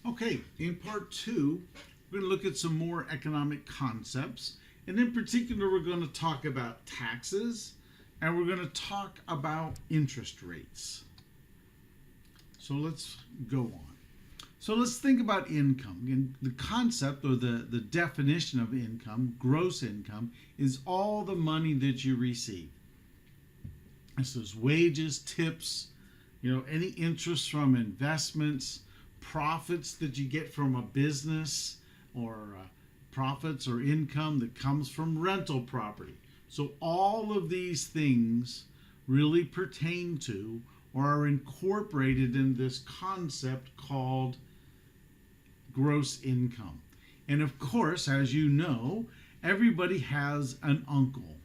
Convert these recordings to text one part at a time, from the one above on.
Okay, in part two, we're going to look at some more economic concepts. And in particular, we're going to talk about taxes and we're going to talk about interest rates. So let's go on. So let's think about income. Again, the concept or the definition of income, gross income, is all the money that you receive. This is wages, tips, any interest from investments, profits that you get from a business, or profits or income that comes from rental property. So all of these things really pertain to or are incorporated in this concept called gross income. And of course, as you know, everybody has an uncle.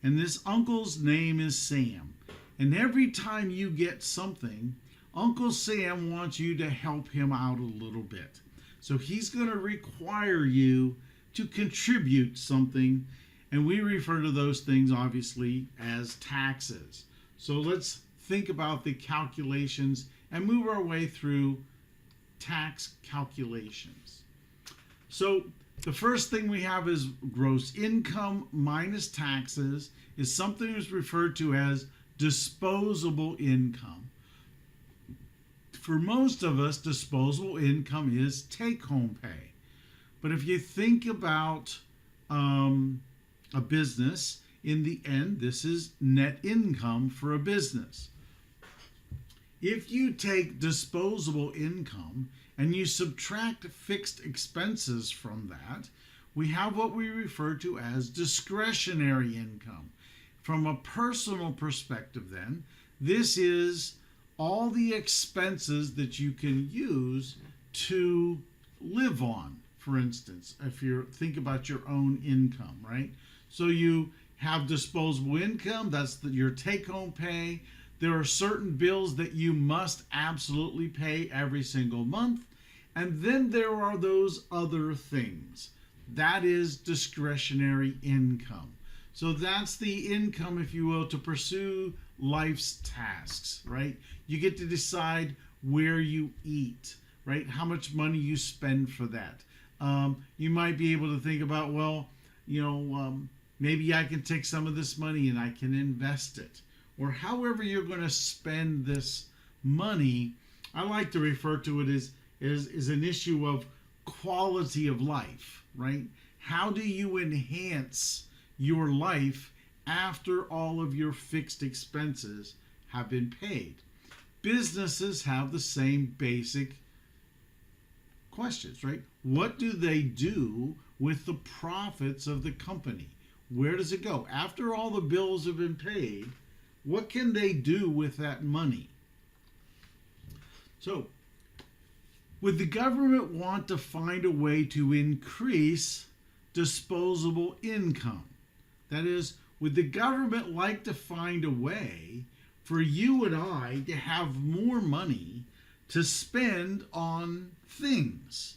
And this uncle's name is Sam. And every time you get something, Uncle Sam wants you to help him out a little bit. So he's going to require you to contribute something, and we refer to those things obviously as taxes. So let's think about the calculations and move our way through tax calculations. So the first thing we have is gross income minus taxes is something that's referred to as disposable income. For most of us, disposable income is take-home pay. But if you think about a business, in the end, this is net income for a business. If you take disposable income and you subtract fixed expenses from that, we have what we refer to as discretionary income. From a personal perspective, then, this is all the expenses that you can use to live on. For instance, if you think about your own income, right? So you have disposable income, that's your take-home pay. There are certain bills that you must absolutely pay every single month. And then there are those other things. That is discretionary income. So that's the income, if you will, to pursue life's tasks, right? You get to decide where you eat, right? How much money you spend for that. You might be able to think about, maybe I can take some of this money and I can invest it. Or however you're going to spend this money, I like to refer to it as an issue of quality of life, right? How do you enhance your life after all of your fixed expenses have been paid? Businesses have the same basic questions, right? What do they do with the profits of the company? Where does it go? After all the bills have been paid, what can they do with that money? So, would the government want to find a way to increase disposable income? That is, would the government like to find a way for you and I to have more money to spend on things?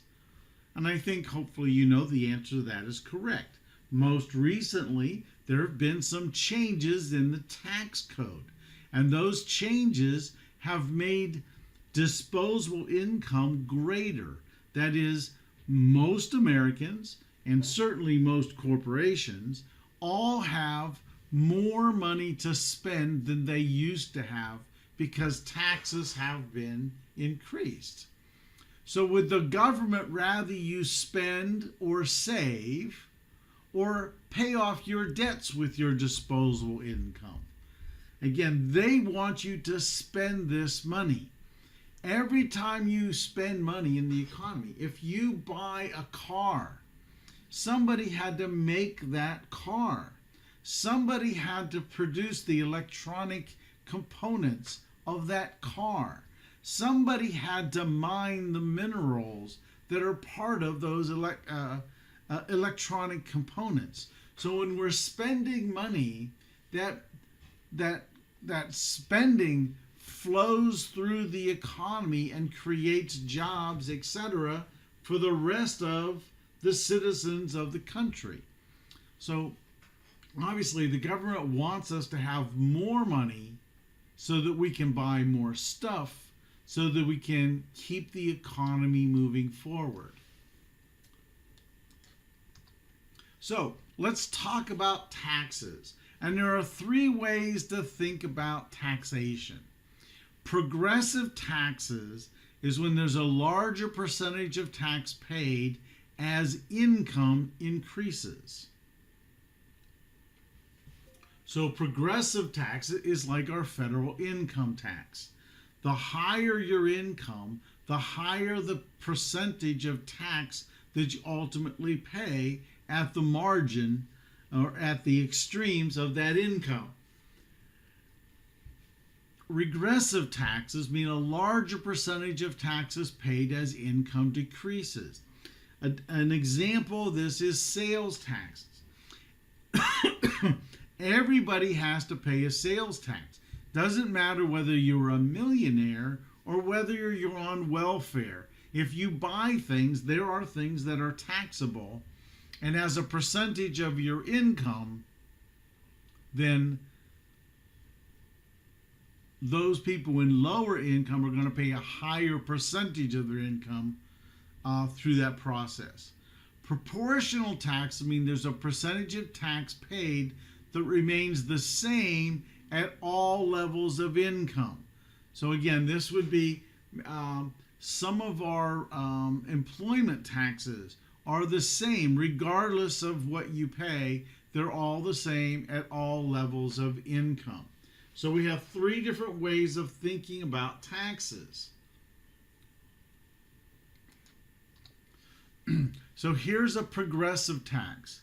And I think hopefully you know the answer to that is correct. Most recently, there have been some changes in the tax code, and those changes have made disposable income greater. That is, most Americans, and certainly most corporations, all have more money to spend than they used to have because taxes have been increased. So would the government rather you spend or save or pay off your debts with your disposable income? Again, they want you to spend this money. Every time you spend money in the economy, if you buy a car, somebody had to make that car. Somebody had to produce the electronic components of that car. Somebody had to mine the minerals that are part of those electronic components. So when we're spending money, that spending flows through the economy and creates jobs, etc., for the rest of the citizens of the country. So obviously the government wants us to have more money so that we can buy more stuff, so that we can keep the economy moving forward. So let's talk about taxes. And there are three ways to think about taxation. Progressive taxes is when there's a larger percentage of tax paid as income increases. So progressive tax is like our federal income tax. The higher your income, the higher the percentage of tax that you ultimately pay at the margin or at the extremes of that income. Regressive taxes mean a larger percentage of taxes paid as income decreases. An example of this is sales taxes. Everybody has to pay a sales tax. Doesn't matter whether you're a millionaire or whether you're on welfare. If you buy things, there are things that are taxable, and as a percentage of your income, then those people in lower income are going to pay a higher percentage of their income through that process. Proportional tax means there's a percentage of tax paid that remains the same at all levels of income. So again, this would be some of our employment taxes are the same regardless of what you pay. They're all the same at all levels of income. So we have three different ways of thinking about taxes. So here's a progressive tax.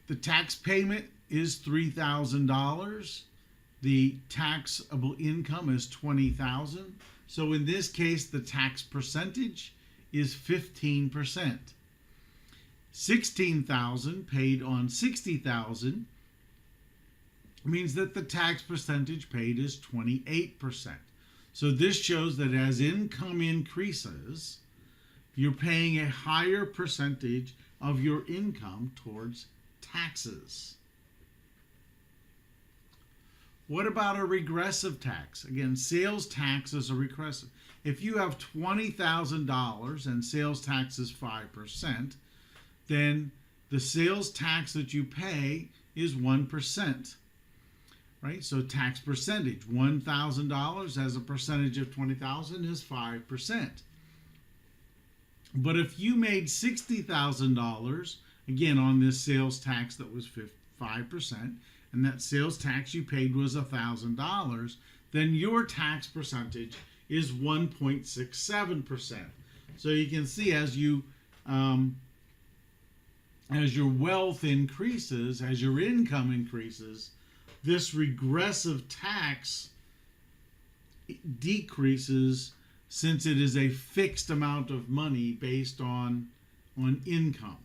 The tax payment is $3,000. The taxable income is $20,000. So in this case, the tax percentage is 15%. $16,000 paid on $60,000 means that the tax percentage paid is 28%. So this shows that as income increases, you're paying a higher percentage of your income towards taxes. What about a regressive tax? Again, sales tax is a regressive. If you have $20,000 and sales tax is 5%, then the sales tax that you pay is 1%. Right? So tax percentage, $1,000 as a percentage of $20,000 is 5%. But if you made $60,000, again on this sales tax that was 5%, and that sales tax you paid was $1,000, then your tax percentage is 1.67%. So you can see as your wealth increases, as your income increases, this regressive tax decreases since it is a fixed amount of money based on income.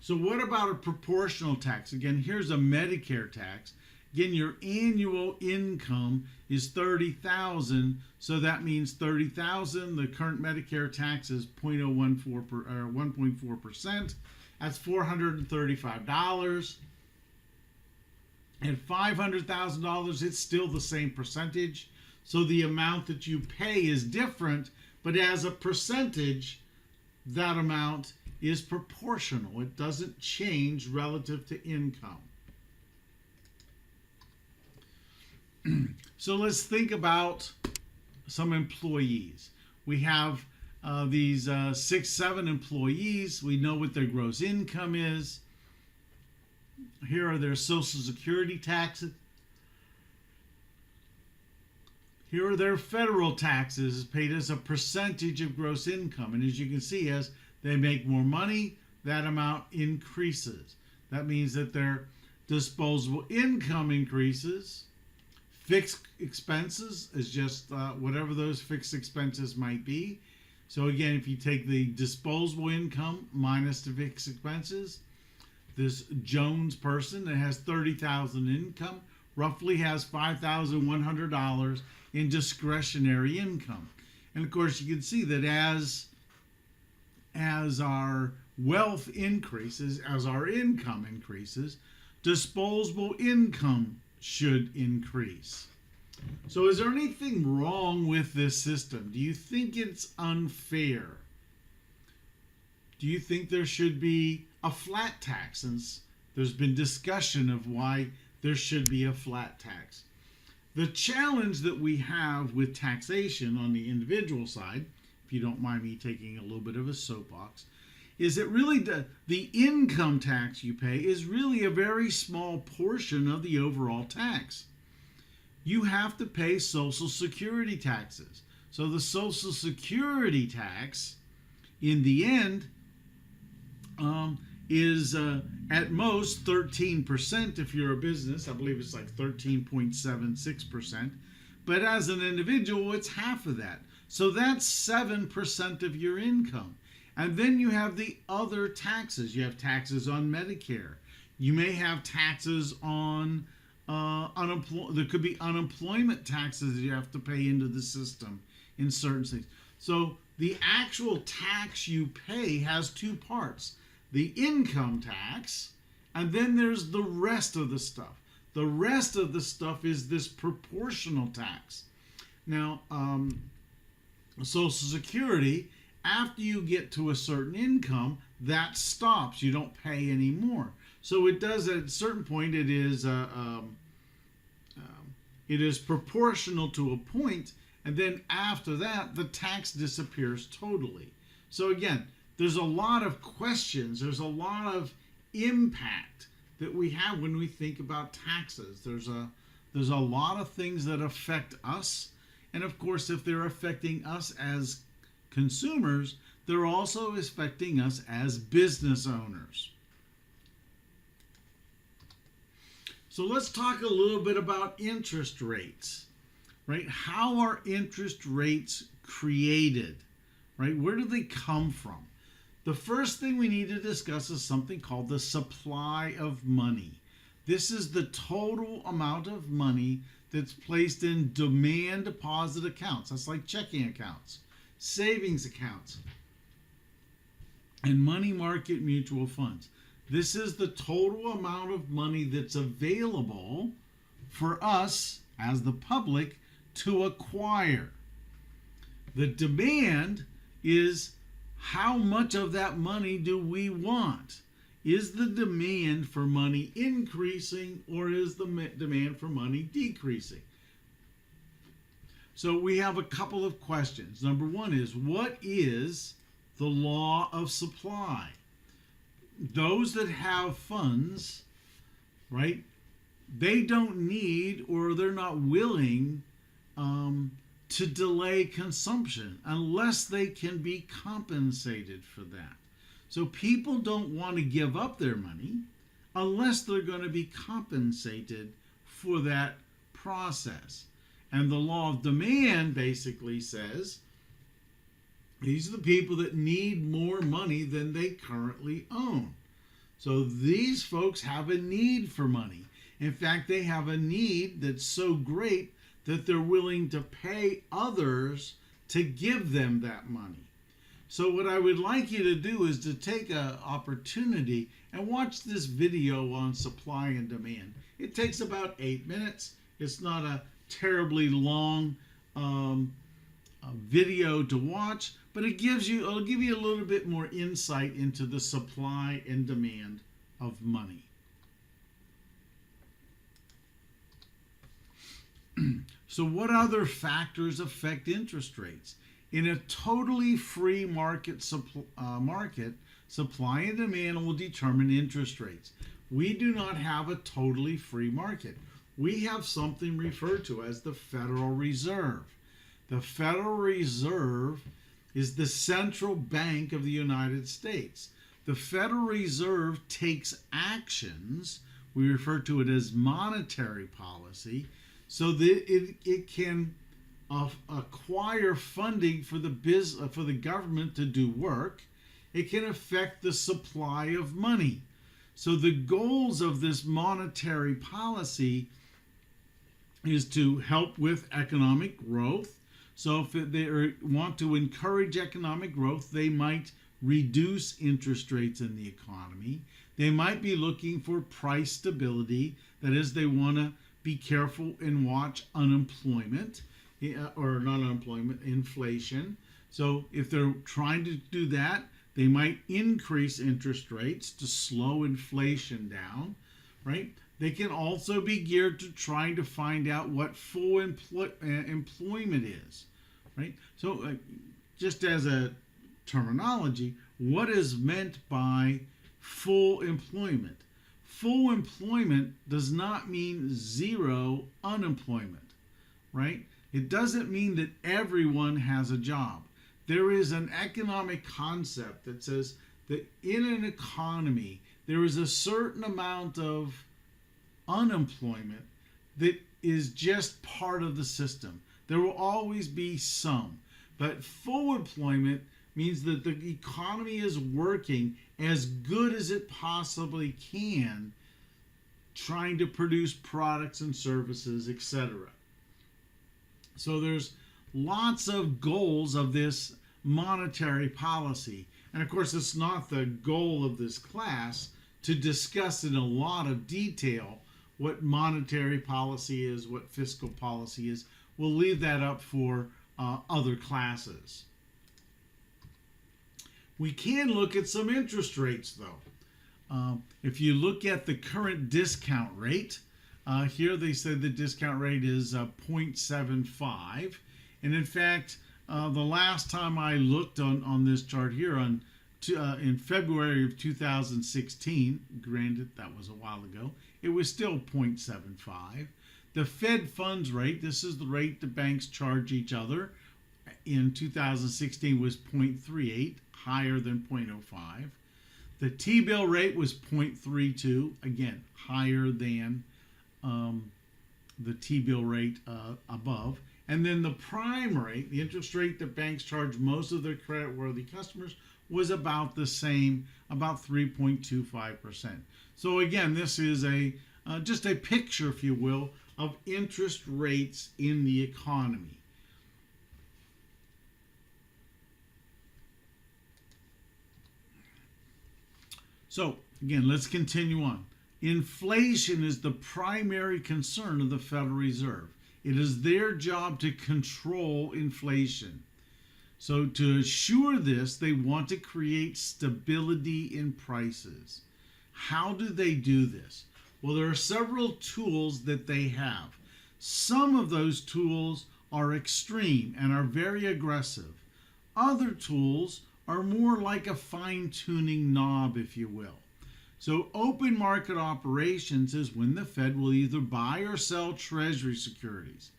So what about a proportional tax? Again, here's a Medicare tax. Again, your annual income is $30,000, so that means $30,000. The current Medicare tax is 1.4%. That's $435. At $500,000, it's still the same percentage. So the amount that you pay is different, but as a percentage, that amount is proportional. It doesn't change relative to income. So let's think about some employees. We have these 6-7 employees. We know what their gross income is. Here are their Social Security taxes. Here are their federal taxes paid as a percentage of gross income. And as you can see, as they make more money, that amount increases. That means that their disposable income increases. Fixed expenses is just whatever those fixed expenses might be. So again, if you take the disposable income minus the fixed expenses, this Jones person that has $30,000 income roughly has $5,100 in discretionary income. And of course, you can see that as our wealth increases, as our income increases, disposable income should increase. So is there anything wrong with this system? Do you think it's unfair? Do you think there should be a flat tax? Since there's been discussion of why there should be a flat tax. The challenge that we have with taxation on the individual side, if you don't mind me taking a little bit of a soapbox, is that really the income tax you pay is really a very small portion of the overall tax. You have to pay Social Security taxes. So the Social Security tax, in the end, is at most 13% if you're a business. I believe it's like 13.76%. But as an individual, it's half of that. So that's 7% of your income. And then you have the other taxes. You have taxes on Medicare. You may have taxes on there could be unemployment taxes that you have to pay into the system in certain things. So the actual tax you pay has two parts. The income tax, and then there's the rest of the stuff. The rest of the stuff is this proportional tax. Now, Social Security, after you get to a certain income, that stops. You don't pay anymore. So it does at a certain point. It is proportional to a point, and then after that, the tax disappears totally. So again, there's a lot of questions. There's a lot of impact that we have when we think about taxes. There's a lot of things that affect us, and of course, if they're affecting us as consumers, they're also affecting us as business owners. So let's talk a little bit about interest rates, right? How are interest rates created, right? Where do they come from? The first thing we need to discuss is something called the supply of money. This is the total amount of money that's placed in demand deposit accounts. That's like checking accounts, savings accounts, and money market mutual funds. This is the total amount of money that's available for us as the public to acquire. The demand is how much of that money do we want? Is the demand for money increasing, or is the demand for money decreasing? So we have a couple of questions. Number one is, what is the law of supply? Those that have funds, right, they don't need, or they're not willing to delay consumption unless they can be compensated for that. So people don't want to give up their money unless they're going to be compensated for that process. And the law of demand basically says these are the people that need more money than they currently own. So these folks have a need for money. In fact, they have a need that's so great that they're willing to pay others to give them that money. So what I would like you to do is to take an opportunity and watch this video on supply and demand. It takes about 8 minutes. It's not a terribly long video to watch, but it'll give you a little bit more insight into the supply and demand of money. So what other factors affect interest rates? In a totally free market, supply and demand will determine interest rates. We do not have a totally free market. We have something referred to as the Federal Reserve. The Federal Reserve is the central bank of the United States. The Federal Reserve takes actions, we refer to it as monetary policy, so that it can acquire funding for the government to do work. It can affect the supply of money. So the goals of this monetary policy is to help with economic growth. So if they want to encourage economic growth, they might reduce interest rates in the economy. They might be looking for price stability. That is, they want to be careful and watch unemployment, or not unemployment, inflation. So if they're trying to do that, they might increase interest rates to slow inflation down, right? They can also be geared to trying to find out what full employment is, right? So just as a terminology, what is meant by full employment? Full employment does not mean zero unemployment, right? It doesn't mean that everyone has a job. There is an economic concept that says that in an economy, there is a certain amount of unemployment that is just part of the system. There will always be some, but full employment means that the economy is working as good as it possibly can, trying to produce products and services, etc. So there's lots of goals of this monetary policy. And of course, it's not the goal of this class to discuss in a lot of detail what monetary policy is, what fiscal policy is. We'll leave that up for other classes. We can look at some interest rates, though. If you look at the current discount rate, here they said the discount rate is 0.75. And in fact, the last time I looked on this chart here in February of 2016, granted that was a while ago, it was still 0.75. The Fed funds rate, this is the rate the banks charge each other, in 2016 was 0.38, higher than 0.05. The T-bill rate was 0.32, again, higher than the T-bill rate above. And then the prime rate, the interest rate that banks charge most of their credit-worthy customers, was about the same, about 3.25%. So again, this is just a picture, if you will, of interest rates in the economy. So again, let's continue on. Inflation is the primary concern of the Federal Reserve. It is their job to control inflation. So to assure this, they want to create stability in prices. How do they do this? Well, there are several tools that they have. Some of those tools are extreme and are very aggressive. Other tools are more like a fine-tuning knob, if you will. So open market operations is when the Fed will either buy or sell Treasury securities.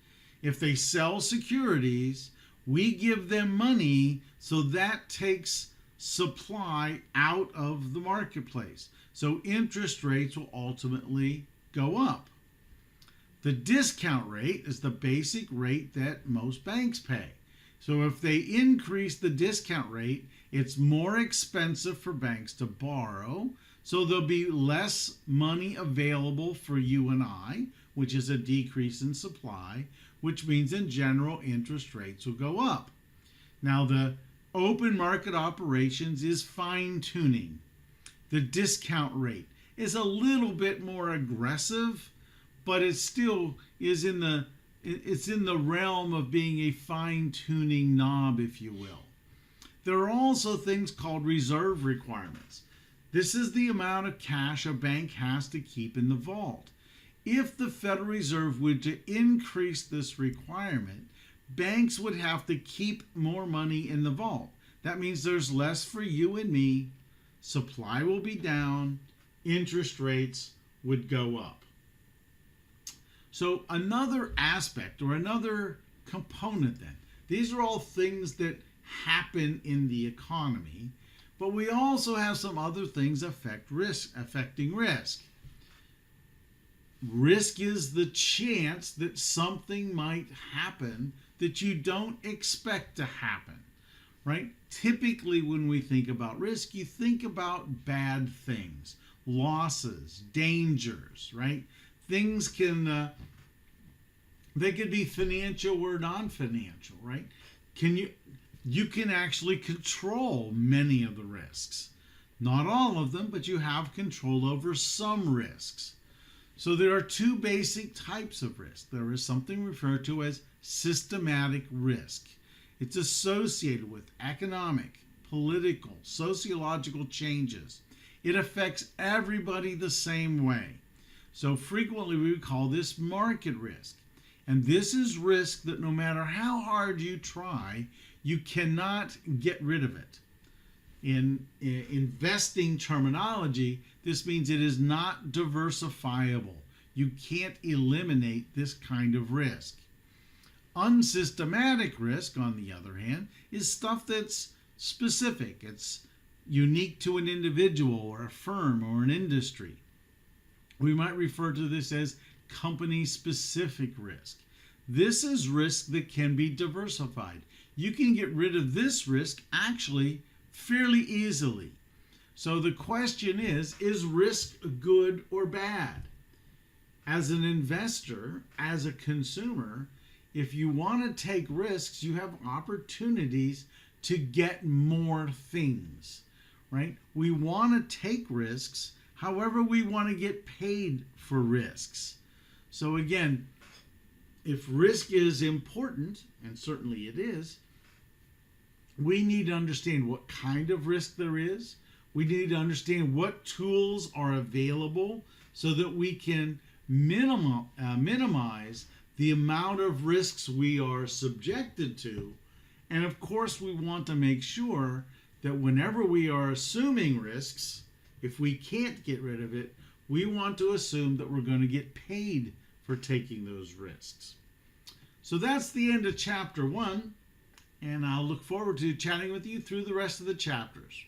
If they sell securities, we give them money, so that takes supply out of the marketplace. So interest rates will ultimately go up. The discount rate is the basic rate that most banks pay. So if they increase the discount rate, it's more expensive for banks to borrow. So there'll be less money available for you and I, which is a decrease in supply, which means in general interest rates will go up. Now the open market operations is fine-tuning. The discount rate is a little bit more aggressive, but it still is in the realm of being a fine-tuning knob, if you will. There are also things called reserve requirements. This is the amount of cash a bank has to keep in the vault. If the Federal Reserve were to increase this requirement, banks would have to keep more money in the vault. That means there's less for you and me, supply will be down, interest rates would go up. So another aspect or another component then, these are all things that happen in the economy, but we also have some other things affecting risk. Risk is the chance that something might happen that you don't expect to happen, right? Typically, when we think about risk, you think about bad things, losses, dangers, right? Things they could be financial or non-financial, right? You can actually control many of the risks. Not all of them, but you have control over some risks. So there are two basic types of risk. There is something referred to as systematic risk. It's associated with economic, political, sociological changes. It affects everybody the same way. So frequently we would call this market risk. And this is risk that no matter how hard you try, you cannot get rid of it. In investing terminology, this means it is not diversifiable. You can't eliminate this kind of risk. Unsystematic risk, on the other hand, is stuff that's specific. It's unique to an individual or a firm or an industry. We might refer to this as company-specific risk. This is risk that can be diversified. You can get rid of this risk actually fairly easily. So the question is risk good or bad? As an investor, as a consumer, if you want to take risks, you have opportunities to get more things, right? We want to take risks, however we want to get paid for risks. So again, if risk is important, and certainly it is, we need to understand what kind of risk there is. We need to understand what tools are available so that we can minimize the amount of risks we are subjected to. And of course, we want to make sure that whenever we are assuming risks, if we can't get rid of it, we want to assume that we're going to get paid for taking those risks. So that's the end of chapter 1. And I'll look forward to chatting with you through the rest of the chapters.